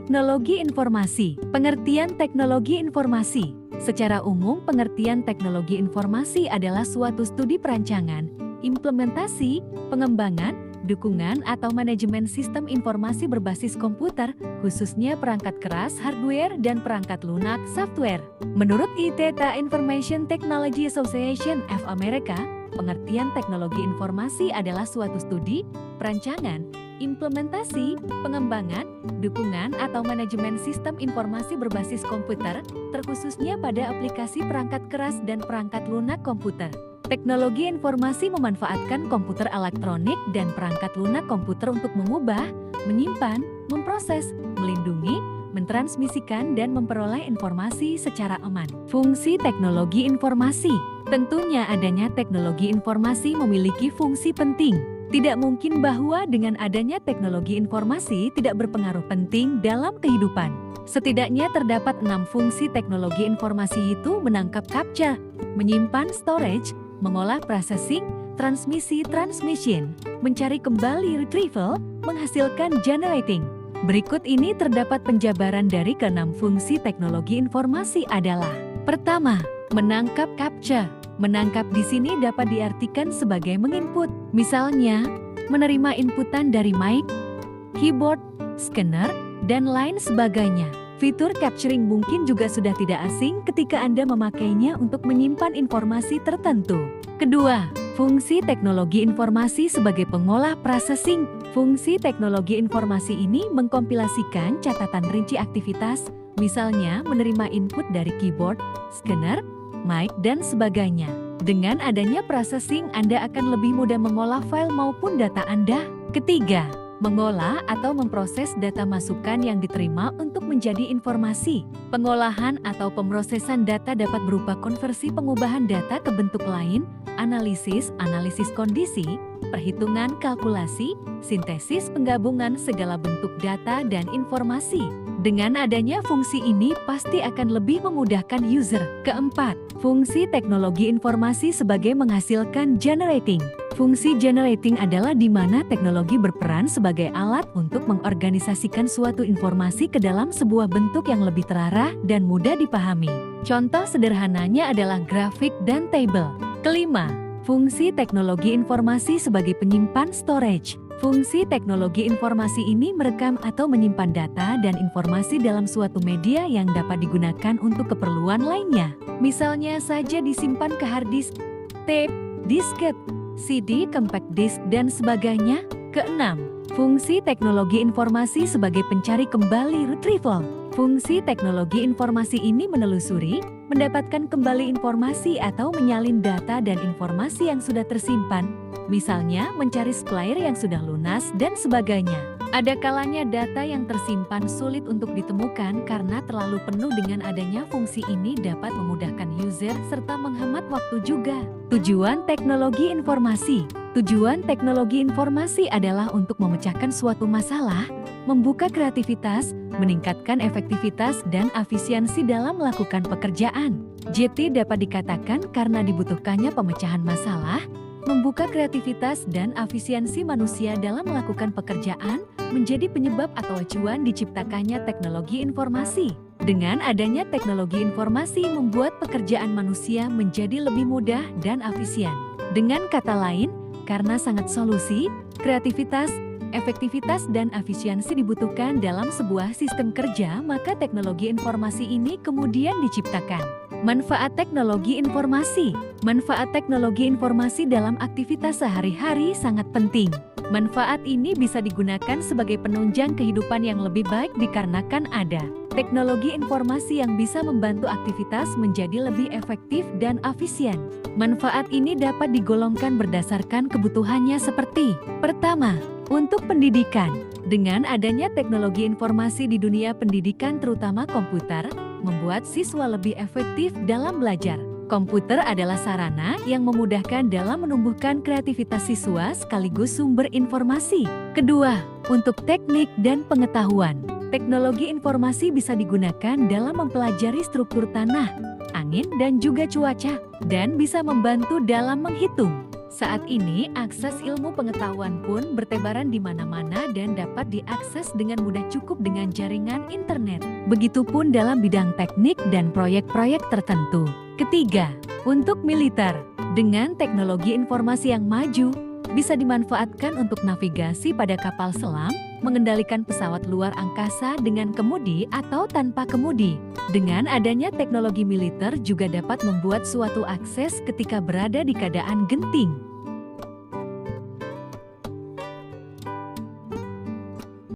Teknologi informasi. Pengertian teknologi informasi. Secara umum, pengertian teknologi informasi adalah suatu studi perancangan, implementasi, pengembangan, dukungan atau manajemen sistem informasi berbasis komputer, khususnya perangkat keras hardware dan perangkat lunak software. Menurut ITTA Information Technology Association of America, pengertian teknologi informasi adalah suatu studi, perancangan, implementasi, pengembangan, dukungan atau manajemen sistem informasi berbasis komputer, terkhususnya pada aplikasi perangkat keras dan perangkat lunak komputer. Teknologi informasi memanfaatkan komputer elektronik dan perangkat lunak komputer untuk mengubah, menyimpan, memproses, melindungi, mentransmisikan dan memperoleh informasi secara aman. Fungsi teknologi informasi. Tentunya adanya teknologi informasi memiliki fungsi penting. Tidak mungkin bahwa dengan adanya teknologi informasi tidak berpengaruh penting dalam kehidupan. Setidaknya terdapat 6 fungsi teknologi informasi itu menangkap capture, menyimpan storage, mengolah processing, transmisi transmission, mencari kembali retrieval, menghasilkan generating. Berikut ini terdapat penjabaran dari ke-6 fungsi teknologi informasi adalah: pertama, menangkap capture. Menangkap di sini dapat diartikan sebagai menginput, misalnya menerima inputan dari mic, keyboard, scanner, dan lain sebagainya. Fitur capturing mungkin juga sudah tidak asing ketika Anda memakainya untuk menyimpan informasi tertentu. Kedua, fungsi teknologi informasi sebagai pengolah processing. Fungsi teknologi informasi ini mengkompilasikan catatan rinci aktivitas, misalnya menerima input dari keyboard, scanner, mic, dan sebagainya. Dengan adanya processing, Anda akan lebih mudah mengolah file maupun data Anda. Ketiga, mengolah atau memproses data masukan yang diterima untuk menjadi informasi. Pengolahan atau pemrosesan data dapat berupa konversi pengubahan data ke bentuk lain, analisis kondisi, perhitungan kalkulasi, sintesis penggabungan segala bentuk data dan informasi. Dengan adanya fungsi ini pasti akan lebih memudahkan user. Keempat, fungsi teknologi informasi sebagai menghasilkan generating. Fungsi generating adalah di mana teknologi berperan sebagai alat untuk mengorganisasikan suatu informasi ke dalam sebuah bentuk yang lebih terarah dan mudah dipahami. Contoh sederhananya adalah grafik dan table. Kelima, fungsi teknologi informasi sebagai penyimpan storage. Fungsi teknologi informasi ini merekam atau menyimpan data dan informasi dalam suatu media yang dapat digunakan untuk keperluan lainnya. Misalnya saja disimpan ke hard disk, tape, disket, CD, compact disk, dan sebagainya. Keenam, fungsi teknologi informasi sebagai pencari kembali retrieval. Fungsi teknologi informasi ini menelusuri, mendapatkan kembali informasi atau menyalin data dan informasi yang sudah tersimpan, misalnya mencari supplier yang sudah lunas dan sebagainya. Ada kalanya data yang tersimpan sulit untuk ditemukan karena terlalu penuh. Dengan adanya fungsi ini dapat memudahkan user serta menghemat waktu juga. Tujuan teknologi informasi. Tujuan teknologi informasi adalah untuk memecahkan suatu masalah, membuka kreativitas, meningkatkan efektivitas dan efisiensi dalam melakukan pekerjaan. JT dapat dikatakan karena dibutuhkannya pemecahan masalah, membuka kreativitas dan efisiensi manusia dalam melakukan pekerjaan, menjadi penyebab atau acuan diciptakannya teknologi informasi. Dengan adanya teknologi informasi membuat pekerjaan manusia menjadi lebih mudah dan efisien. Dengan kata lain, karena sangat solusi, kreativitas, efektivitas dan efisiensi dibutuhkan dalam sebuah sistem kerja, maka teknologi informasi ini kemudian diciptakan. Manfaat teknologi informasi. Manfaat teknologi informasi dalam aktivitas sehari-hari sangat penting. Manfaat ini bisa digunakan sebagai penunjang kehidupan yang lebih baik dikarenakan ada teknologi informasi yang bisa membantu aktivitas menjadi lebih efektif dan efisien. Manfaat ini dapat digolongkan berdasarkan kebutuhannya seperti: pertama, untuk pendidikan. Dengan adanya teknologi informasi di dunia pendidikan terutama komputer, membuat siswa lebih efektif dalam belajar. Komputer adalah sarana yang memudahkan dalam menumbuhkan kreativitas siswa sekaligus sumber informasi. Kedua, untuk teknik dan pengetahuan. Teknologi informasi bisa digunakan dalam mempelajari struktur tanah, angin dan juga cuaca, dan bisa membantu dalam menghitung. Saat ini, akses ilmu pengetahuan pun bertebaran di mana-mana dan dapat diakses dengan mudah cukup dengan jaringan internet. Begitupun dalam bidang teknik dan proyek-proyek tertentu. Ketiga, untuk militer. Dengan teknologi informasi yang maju, bisa dimanfaatkan untuk navigasi pada kapal selam, mengendalikan pesawat luar angkasa dengan kemudi atau tanpa kemudi. Dengan adanya teknologi militer juga dapat membuat suatu akses ketika berada di keadaan genting.